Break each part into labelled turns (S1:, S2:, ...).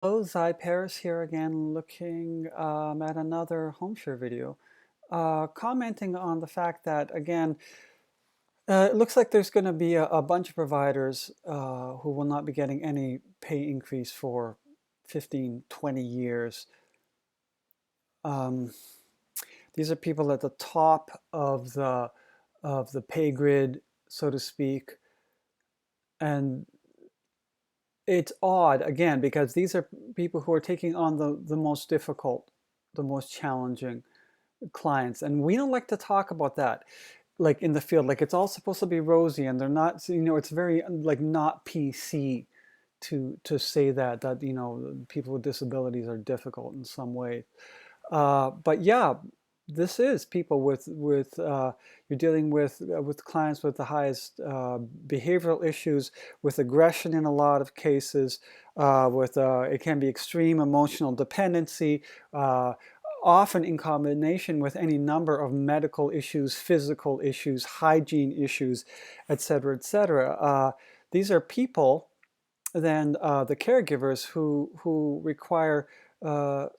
S1: Hello, Zy Paris here again, looking at another HomeShare video, commenting on the fact that, again, it looks like there's going to be a bunch of providers who will not be getting any pay increase for 15, 20 years. Um, these are people at the top of the pay grid, so to speak, and it's odd, again, because these are people who are taking on the most difficult, the most challenging clients. And we don't like to talk about that, like in the field, like it's all supposed to be rosy and they're not, it's very like not PC to say that, people with disabilities are difficult in some way. But yeah, this is people with you're dealing with clients with the highest behavioral issues, with aggression in a lot of cases, with it can be extreme emotional dependency, often in combination with any number of medical issues, physical issues, hygiene issues, et cetera, et cetera. These are people then the caregivers who require the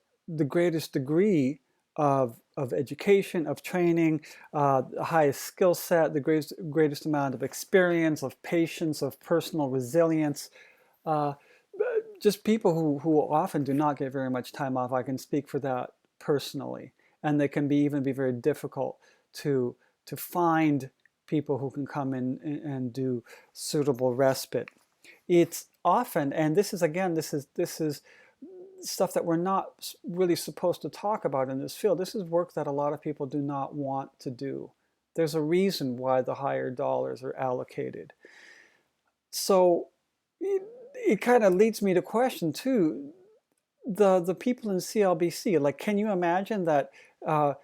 S1: greatest degree of education, of training, the highest skill set, the greatest amount of experience, of patience, of personal resilience. Uh, just people who often do not get very much time off. I can speak for that personally. And they can even be very difficult to find people who can come in and do suitable respite. It's often, and this is again, this is stuff that we're not really supposed to talk about in this field. This is work that a lot of people do not want to do. There's a reason why the higher dollars are allocated. So it kind of leads me to question too, the people in CLBC, like, can you imagine that our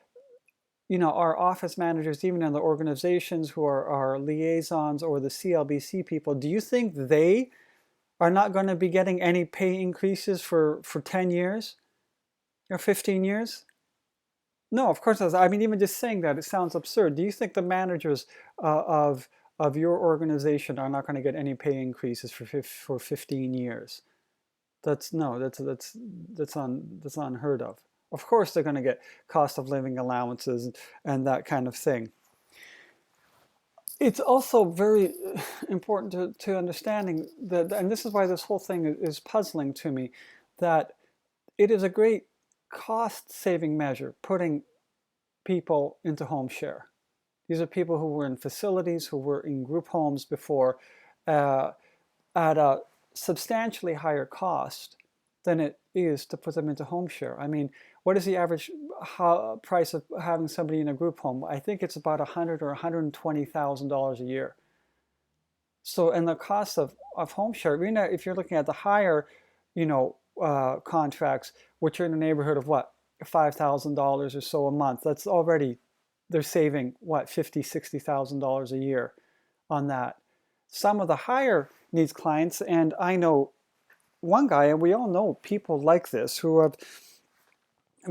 S1: office managers, even in the organizations who are our liaisons or the CLBC people, do you think they are not going to be getting any pay increases for 10 years or 15 years? No, of course not. I mean, even just saying that, it sounds absurd. Do you think the managers of your organization are not going to get any pay increases for 15 years? That's no, that's unheard of. Of course, they're going to get cost of living allowances and that kind of thing. It's also very important to understanding that, and this is why this whole thing is puzzling to me, that it is a great cost-saving measure putting people into HomeShare. These are people who were in facilities, who were in group homes before, uh, at a substantially higher cost than it is to put them into HomeShare. I mean, what is the average price of having somebody in a group home? I think it's about $100,000 or $120,000 a year. So, and the cost of HomeShare, if you're looking at the higher, contracts, which are in the neighborhood of what, $5,000 or so a month, that's already, they're saving what, $50,000, $60,000 a year on that. Some of the higher needs clients, and I know one guy, and we all know people like this who have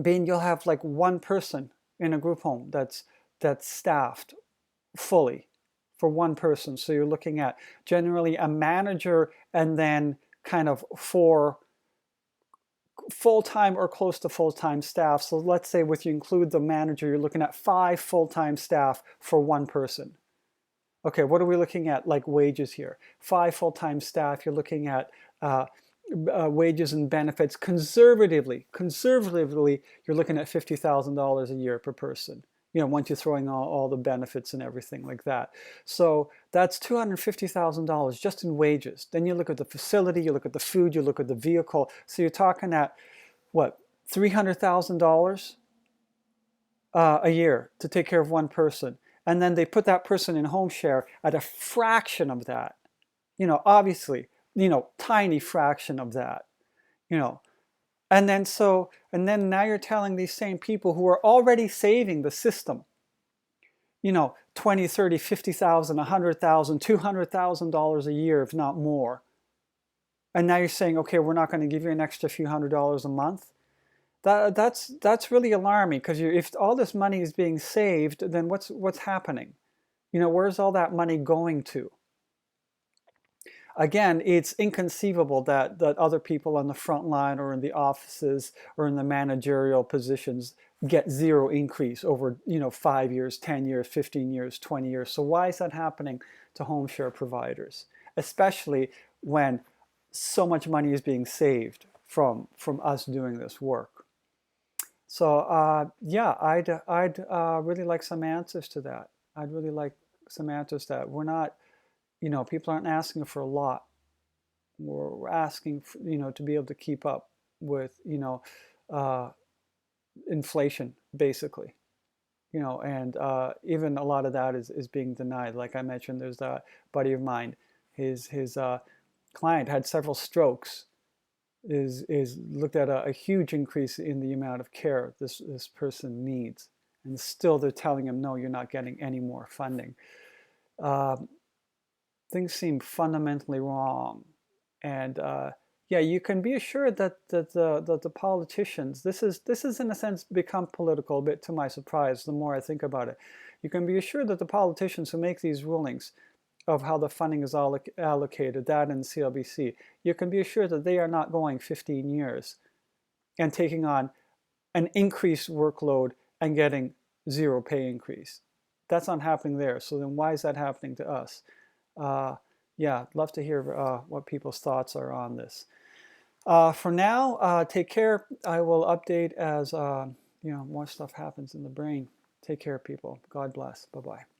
S1: been, you'll have like one person in a group home that's staffed fully for one person. So you're looking at generally a manager and then kind of 4 full-time or close to full-time staff. So let's say with you include the manager, you're looking at 5 full-time staff for one person. Okay, what are we looking at like wages here? 5 full-time staff, you're looking at wages and benefits conservatively, you're looking at $50,000 a year per person. Once you throw in all the benefits and everything like that. So that's $250,000 just in wages. Then you look at the facility, you look at the food, you look at the vehicle. So you're talking at, what, $300,000 a year to take care of one person. And then they put that person in HomeShare at a fraction of that. Obviously, tiny fraction of that, and then now you're telling these same people who are already saving the system, 20, 30, 50,000, 100,000, $200,000 a year, if not more. And now you're saying, okay, we're not going to give you an extra few $100s a month. That's really alarming, because if all this money is being saved, then what's happening? Where's all that money going to? Again, it's inconceivable that other people on the front line or in the offices or in the managerial positions get zero increase over 5 years, 10 years, 15 years, 20 years. So why is that happening to home share providers, especially when so much money is being saved from us doing this work? So yeah, I'd really like some answers to that. I'd really like some answers that we're not, people aren't asking for a lot. We're asking for, to be able to keep up with, uh, inflation, basically. And even a lot of that is being denied. Like I mentioned, there's a buddy of mine, his client had several strokes, is looked at a huge increase in the amount of care this person needs, and still they're telling him, no, you're not getting any more funding. Um, Things seem fundamentally wrong. And yeah, you can be assured that the politicians, this is in a sense become political, a bit to my surprise, the more I think about it. You can be assured that the politicians who make these rulings of how the funding is allocated, that in CLBC, you can be assured that they are not going 15 years and taking on an increased workload and getting zero pay increase. That's not happening there. So then why is that happening to us? Uh, yeah, I'd love to hear what people's thoughts are on this. For now, take care. I will update as more stuff happens in the brain. Take care, people. God bless. Bye-bye.